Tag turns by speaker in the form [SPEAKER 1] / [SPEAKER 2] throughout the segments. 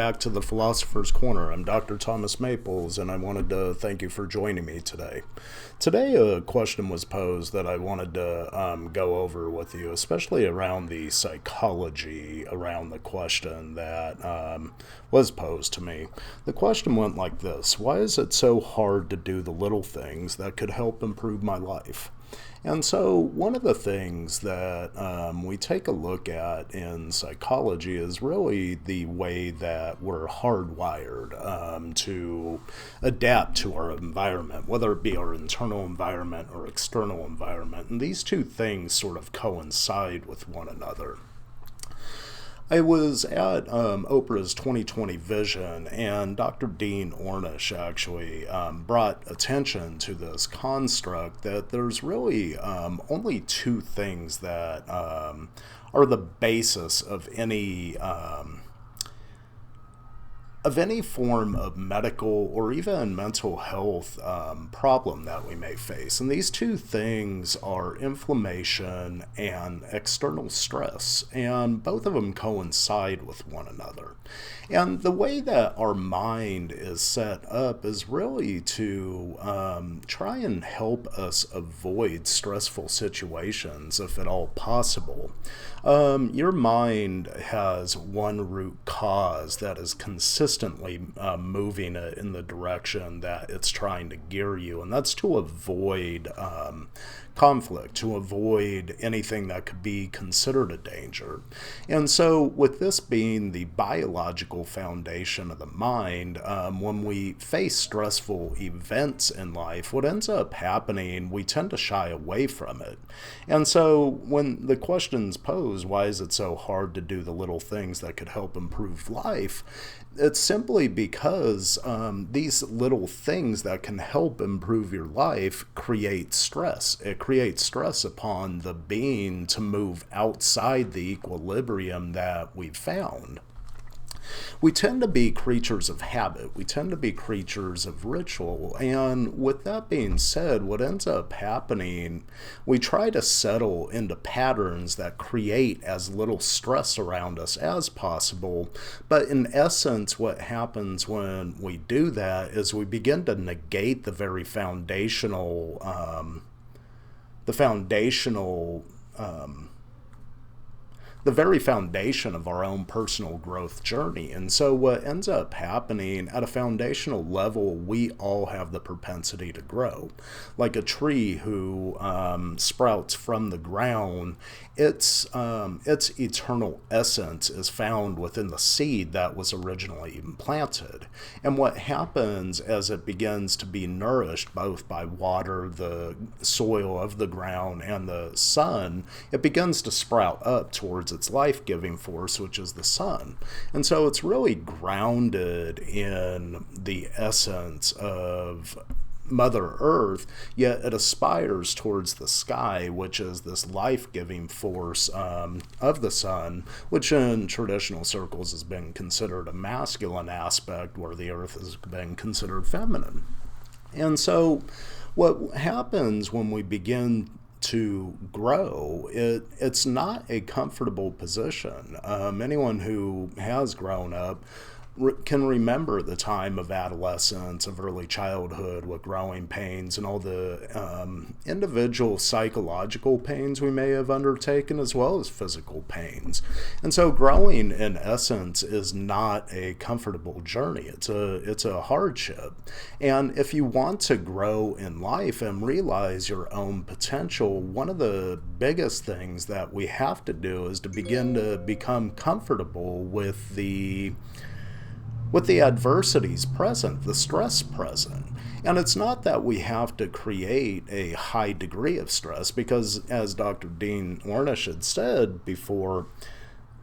[SPEAKER 1] back to the Philosopher's Corner. I'm Dr. Thomas Maples, and I wanted to thank you for joining me today. Today, a question was posed that I wanted to go over with you, especially around the psychology around the question that was posed to me. The question went like this: why is it so hard to do the little things that could help improve my life? And so one of the things that we take a look at in psychology is really the way that we're hardwired to adapt to our environment, whether it be our internal environment or external environment. And these two things sort of coincide with one another. I was at Oprah's 2020 Vision, and Dr. Dean Ornish actually brought attention to this construct that there's really only two things that are the basis of any form of medical or even mental health problem that we may face. And these two things are inflammation and external stress, and both of them coincide with one another. And the way that our mind is set up is really to try and help us avoid stressful situations if at all possible. Your mind has one root cause that is consistently moving it in the direction that it's trying to gear you, and that's to avoid conflict, to avoid anything that could be considered a danger. And so with this being the biological foundation of the mind, when we face stressful events in life, what ends up happening, we tend to shy away from it. And so when the question's posed, why is it so hard to do the little things that could help improve life? It's simply because these little things that can help improve your life create stress. It creates stress upon the being to move outside the equilibrium that we've found. We tend to be creatures of habit. We tend to be creatures of ritual. And with that being said, what ends up happening, we try to settle into patterns that create as little stress around us as possible. But in essence, what happens when we do that is we begin to negate the very foundational the very foundation of our own personal growth journey. And so what ends up happening at a foundational level, we all have the propensity to grow. Like a tree who sprouts from the ground, its eternal essence is found within the seed that was originally implanted. And what happens as it begins to be nourished both by water, the soil of the ground, and the sun, it begins to sprout up towards its life-giving force, which is the sun. And so it's really grounded in the essence of Mother Earth, yet it aspires towards the sky, which is this life-giving force of the sun, which in traditional circles has been considered a masculine aspect, where the earth has been considered feminine. And so what happens when we begin to grow, it's not a comfortable position. Anyone who has grown up can remember the time of adolescence, of early childhood, with growing pains and all the individual psychological pains we may have undertaken, as well as physical pains. And so growing, in essence, is not a comfortable journey. It's a hardship. And if you want to grow in life and realize your own potential, one of the biggest things that we have to do is to begin to become comfortable with the adversities present, the stress present. And it's not that we have to create a high degree of stress, because as Dr. Dean Ornish had said before,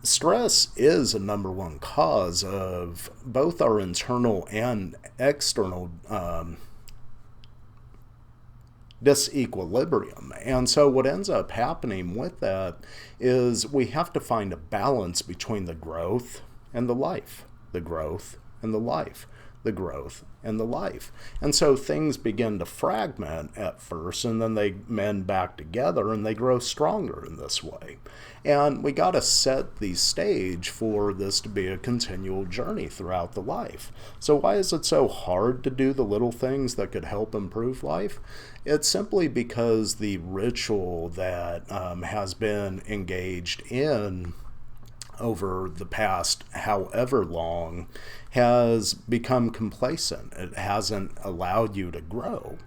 [SPEAKER 1] stress is a number one cause of both our internal and external disequilibrium. And so what ends up happening with that is we have to find a balance between the growth and the life. The growth and the life. the growth, and the life. And so things begin to fragment at first, and then they mend back together, and they grow stronger in this way. And we got to set the stage for this to be a continual journey throughout the life. So why is it so hard to do the little things that could help improve life? It's simply because the ritual that has been engaged in over the past however long has become complacent. It hasn't allowed you to grow.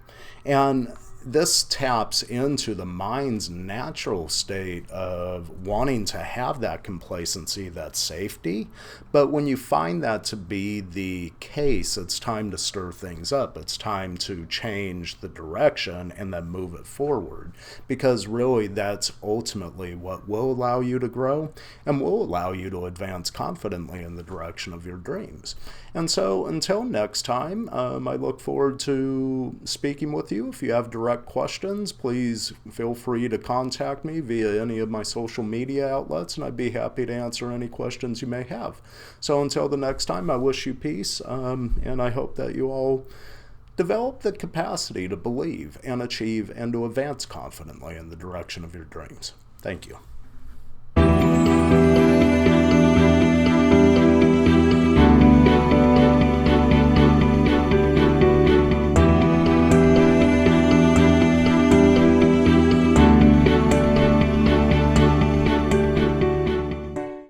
[SPEAKER 1] And this taps into the mind's natural state of wanting to have that complacency, that safety. But when you find that to be the case, it's time to stir things up. It's time to change the direction and then move it forward. Because really, that's ultimately what will allow you to grow and will allow you to advance confidently in the direction of your dreams. And so until next time, I look forward to speaking with you. If you have direct questions, please feel free to contact me via any of my social media outlets, and I'd be happy to answer any questions you may have. So until the next time, I wish you peace, and I hope that you all develop the capacity to believe and achieve and to advance confidently in the direction of your dreams. Thank you.